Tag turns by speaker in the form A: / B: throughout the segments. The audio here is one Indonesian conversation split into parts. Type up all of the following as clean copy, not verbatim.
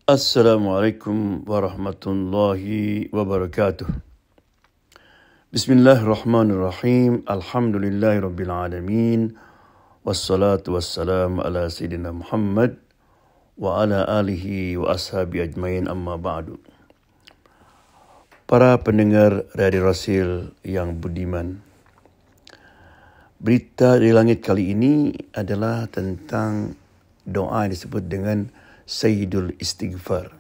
A: Assalamualaikum warahmatullahi wabarakatuh. Bismillahirrahmanirrahim. Alhamdulillahi rabbil alamin. Wassalatu wassalamu ala sayyidina Muhammad wa ala alihi wa ashabi ajmain, amma ba'du. Para pendengar Radio Rasil yang budiman, berita di langit kali ini adalah tentang doa yang disebut dengan Sayyidul Istighfar.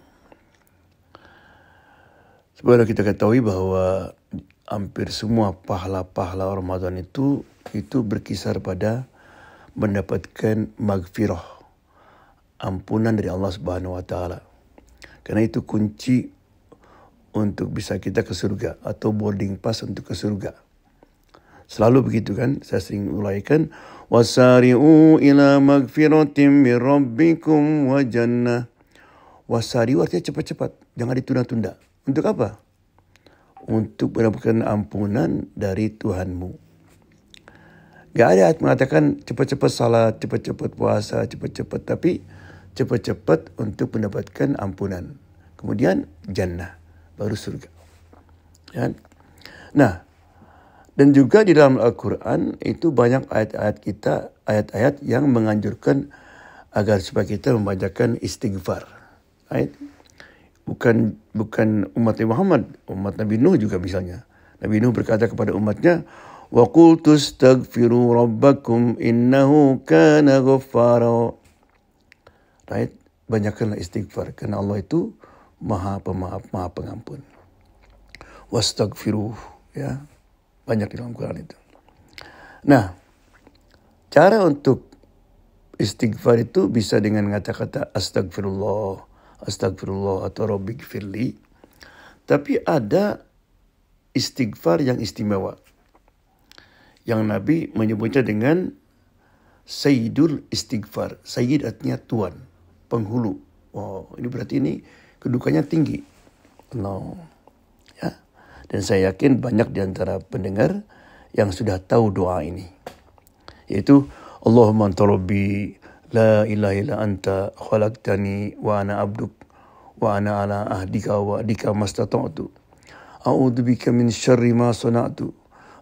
A: Sebenarnya kita ketahui bahawa hampir semua pahala-pahala Ramadan itu berkisar pada mendapatkan maghfirah, ampunan dari Allah Subhanahu wa taala. Karena itu kunci untuk bisa kita ke surga atau boarding pass untuk ke surga. Selalu begitu kan, saya sering uraikan, wasari'u ila magfiratim min rabbikum wa jannah. Wasari'u artinya cepat-cepat, jangan ditunda-tunda. Untuk apa? Untuk mendapatkan ampunan dari Tuhanmu. Gak ada ayat mengatakan cepat-cepat salat, cepat-cepat puasa, cepat-cepat, tapi cepat-cepat untuk mendapatkan ampunan. Kemudian jannah, baru surga. Ya? Nah, dan juga di dalam Al-Quran itu banyak ayat-ayat yang menganjurkan agar supaya kita membacakan istighfar. Bukan umat Muhammad, umat Nabi Nuh juga misalnya. Nabi Nuh berkata kepada umatnya, wa qultu astaghfiru rabbakum innahu kana ghaffara. Banyakkanlah istighfar karena Allah itu Maha Pemaaf, Maha Pengampun. Wastaghfiruh, ya. Banyak di dalam Quran itu. Nah, cara untuk istighfar itu bisa dengan kata-kata astagfirullah, astagfirullah atau rabbighfirli. Tapi ada istighfar yang istimewa, yang Nabi menyebutnya dengan Sayyidul Istighfar. Sayyid artinya tuan, penghulu. Wow, ini berarti ini kedudukannya tinggi. No. Ya. Dan saya yakin banyak di antara pendengar yang sudah tahu doa ini. Yaitu, Allahumma anta rabbi, la ilaha illa anta, khalaqtani wa ana abduk, wa ana ala ahdika wa adika mastata'tu. A'udhu bika min syarri ma sana'tu.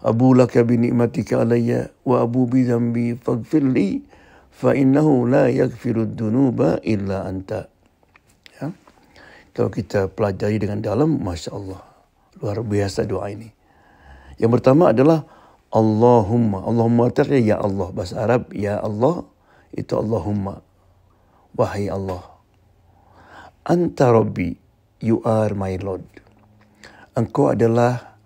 A: Abu laka bi ni'matika alayya, wa abu bi dhanbi faghfirli, fa innahu la yaghfirud dunuba illa anta. Ya? Kalau kita pelajari dengan dalam, Masya Allah. Luar biasa doa ini. Yang pertama adalah Allahumma. Allahumma artinya ya Allah. Bahasa Arab ya Allah itu Allahumma. Wahai Allah. Anta Rabbi. You are my Lord. Engkau adalah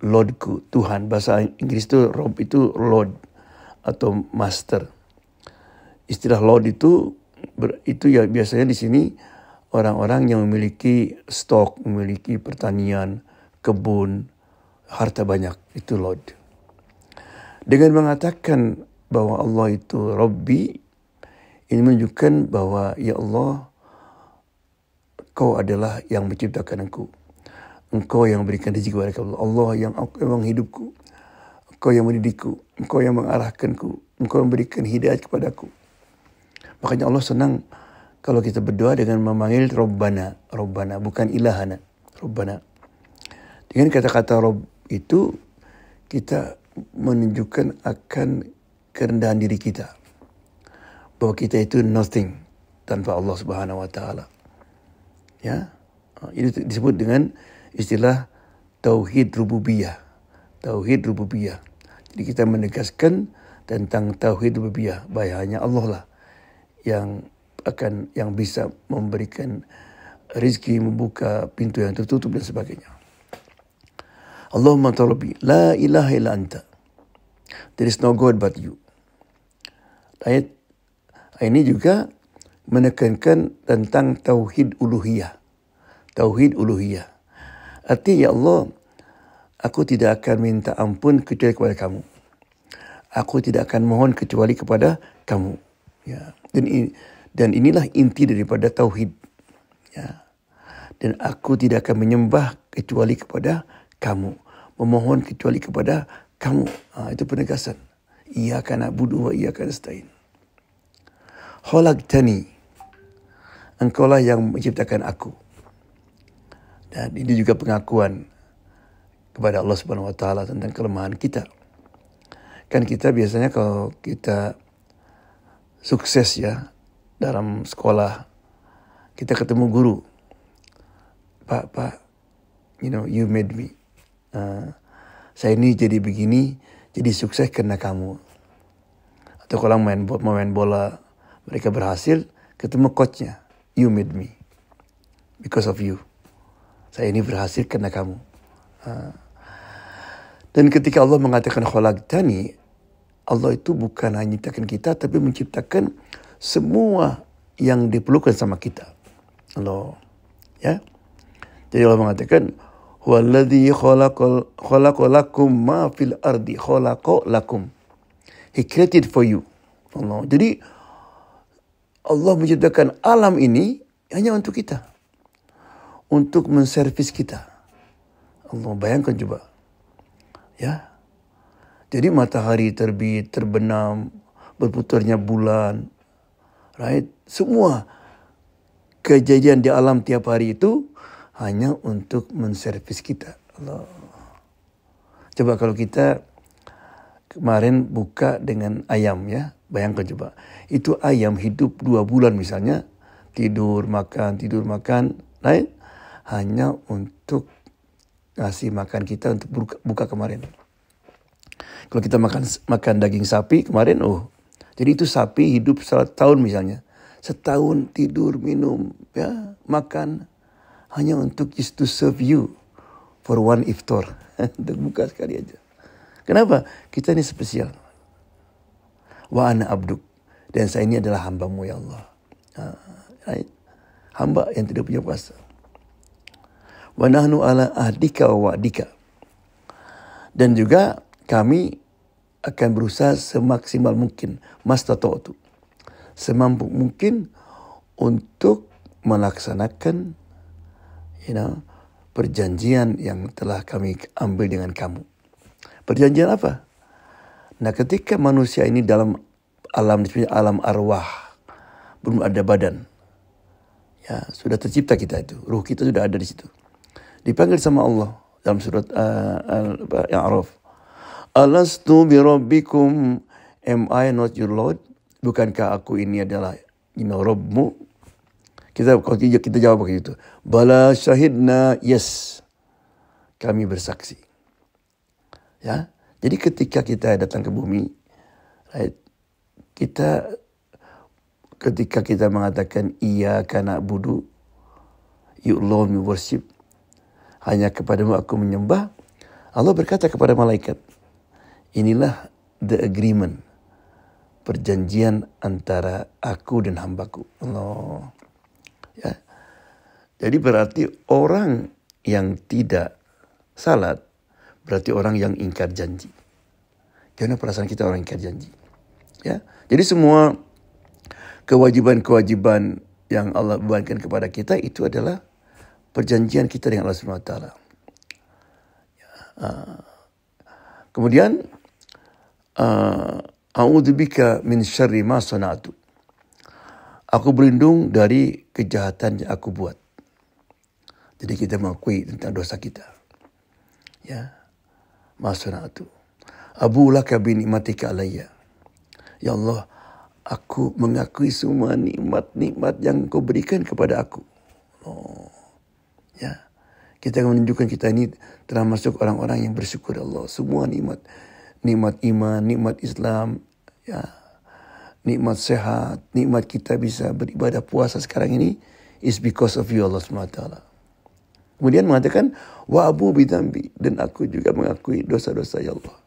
A: Lordku, Tuhan. Bahasa Inggris itu Rob itu Lord atau Master. Istilah Lord itu ya biasanya di sini orang-orang yang memiliki stok, memiliki pertanian, kebun, harta banyak, itu Lord. Dengan mengatakan bahwa Allah itu Rabbi, ini menunjukkan bahwa ya Allah, Kau adalah yang menciptakan aku. Engkau yang memberikan rezeki kepada aku. Allah yang menghidupku. Engkau yang mendidikku. Engkau yang mengarahkanku. Engkau yang memberikan hidayah kepadaku. Makanya Allah senang kalau kita berdoa dengan memanggil Rabbana. Rabbana, bukan ilahana. Rabbana. Dengan kata-kata Rabb itu, kita menunjukkan akan kerendahan diri kita. Bahwa kita itu nothing tanpa Allah Subhanahu wa taala. Ya. Ini disebut dengan istilah Tauhid Rububiyah. Tauhid Rububiyah. Jadi kita menegaskan tentang Tauhid Rububiyah. Bahwa hanya Allah lah yang bisa memberikan rezeki, membuka pintu yang tertutup dan sebagainya. Allahumma anta rabbi, la ilaha illa anta. There is no God but you. Ayat ini juga menekankan tentang tauhid uluhiyah. Tauhid uluhiyah. Artinya ya Allah, aku tidak akan minta ampun kecuali kepada kamu. Aku tidak akan mohon kecuali kepada kamu. Ya. Dan inilah inti daripada tauhid. Ya. Dan aku tidak akan menyembah kecuali kepada kamu. Memohon kecuali kepada kamu. Itu penegasan. Iyyaka na'budu wa iyyaka nasta'in. Khalaqtani. Engkaulah yang menciptakan aku. Dan ini juga pengakuan kepada Allah Subhanahu wa taala tentang kelemahan kita. Kan kita biasanya kalau kita sukses ya dalam sekolah, kita ketemu guru. Pak, you made me. Saya ini jadi begini, jadi sukses karena kamu. Atau kalau mau main bola, mereka berhasil, ketemu coachnya. You made me. Because of you. Saya ini berhasil karena kamu. Dan ketika Allah mengatakan khalaqtani, Allah itu bukan hanya menciptakan kita, tapi menciptakan semua yang diperlukan sama kita. Allah. Ya. Jadi Allah mengatakan, huwallazi khalaqalakum ma fil ardi khalaqalakum. He created for you. Allah. Jadi Allah menciptakan alam ini hanya untuk kita. Untuk menservis kita. Allah, bayangkan coba. Ya. Jadi matahari terbit, terbenam, berputarnya bulan. Right? Semua kejadian di alam tiap hari itu hanya untuk menservis kita. Allah. Coba kalau kita kemarin buka dengan ayam ya. Bayangkan coba. Itu ayam hidup 2 bulan misalnya. Tidur, makan. Right? Hanya untuk ngasih makan kita untuk buka kemarin. Kalau kita makan daging sapi kemarin, jadi itu sapi hidup 1 tahun misalnya. Setahun tidur, minum, ya, makan. Hanya untuk just to serve you for one iftar. Untuk buka sekali aja. Kenapa? Kita ini spesial. Wa ana abduk. Dan saya ini adalah hambamu ya Allah. Right? Hamba yang tidak punya kuasa. Wa nahnu ala ahdika wa wa'dika. Dan juga kami akan berusaha semaksimal mungkin, mastata'tu, semampu mungkin untuk melaksanakan perjanjian yang telah kami ambil dengan kamu. Perjanjian apa? Nah, ketika manusia ini dalam alam arwah, belum ada badan. Ya, sudah tercipta kita itu. Ruh kita sudah ada di situ. Dipanggil sama Allah dalam surat Al-A'raf. Alastu bi rabbikum, am I not your Lord? Bukankah aku ini adalah Rabbmu? Kita jawab begitu. Bala syahidna, yes. Kami bersaksi. Ya. Jadi ketika kita datang ke bumi, right, ketika kita mengatakan iyyaka na'budu, you alone we worship, hanya kepadamu aku menyembah, Allah berkata kepada malaikat, inilah the agreement, perjanjian antara aku dan hambaku. Allah. Ya. Jadi berarti orang yang tidak salat berarti orang yang ingkar janji. Karena perasaan kita orang ingkar janji. Ya. Jadi semua kewajiban-kewajiban yang Allah bebankan kepada kita itu adalah perjanjian kita dengan Allah Subhanahu wa taala. Kemudian a'udzubika min syarri ma sana'tu. Aku berlindung dari kejahatan yang aku buat. Jadi kita mengakui tentang dosa kita. Ya. Ma sana'tu. Abu laka bi ni'matika alayya. Ya Allah, aku mengakui semua nikmat-nikmat yang Kau berikan kepada aku. Ya. Kita akan menunjukkan kita ini termasuk orang-orang yang bersyukur Allah. Semua nikmat. Nikmat iman, nikmat Islam, ya, nikmat sehat, nikmat kita bisa beribadah puasa sekarang ini is because of you Allah SWT. Kemudian mengatakan wa abu bidambi, dan aku juga mengakui dosa-dosa ya Allah.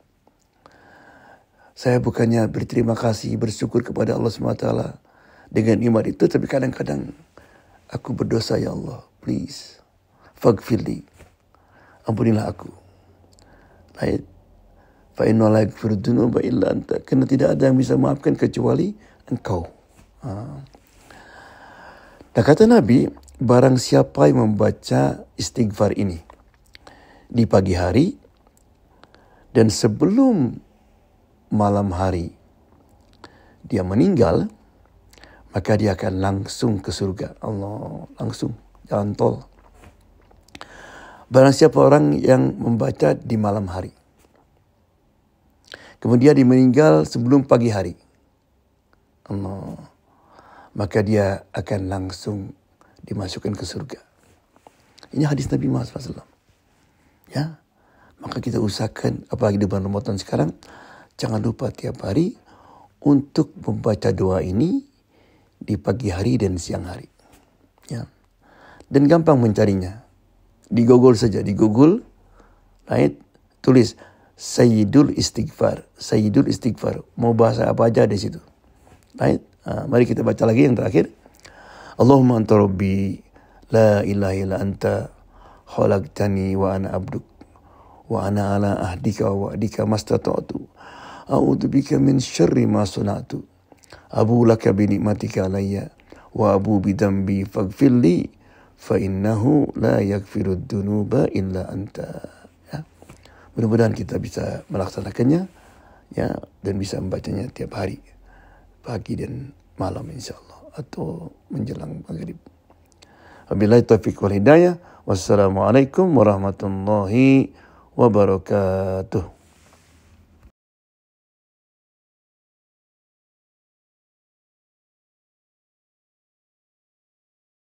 A: Saya bukannya berterima kasih, bersyukur kepada Allah SWT dengan nikmat itu, tapi kadang-kadang aku berdosa ya Allah. Please, faghfirli, ampunilah aku. Right? Fa'inna la yaghfiru dzunuba illa anta. Karena tidak ada yang bisa maafkan kecuali Engkau. Nah, kata Nabi, barang siapa yang membaca istighfar ini di pagi hari dan sebelum malam hari dia meninggal, maka dia akan langsung ke surga. Allah, langsung, jalan tol. Barang siapa orang yang membaca di malam hari, kemudian dia meninggal sebelum pagi hari, Allah, maka dia akan langsung dimasukkan ke surga. Ini hadis Nabi Muhammad SAW. Ya, maka kita usahakan, apalagi di bulan Ramadan sekarang, jangan lupa tiap hari untuk membaca doa ini di pagi hari dan siang hari. Ya, dan gampang mencarinya. Di Google saja, di Google, right? Tulis Sayyidul Istighfar, Sayyidul Istighfar. Mau bahasa apa aja di situ, right? Mari kita baca lagi yang terakhir. Allahumma anta rabbi, la ilaha illa anta, khalaqtani wa ana abduk, wa ana ala ahdika wa wa'dika mastata'tu, a'udzu bika min syarri ma sana'tu, abu laka bi ni'matika alayya, wa abu bi dambi faghfirli, fa innahu la yaghfirud dunuba illa anta. Ya. Mudah-mudahan kita bisa melaksanakannya, ya, dan bisa membacanya tiap hari, pagi dan malam insyaallah, atau menjelang maghrib. Wabillahi taufiq wal hidayah. Wassalamualaikum warahmatullahi wabarakatuh.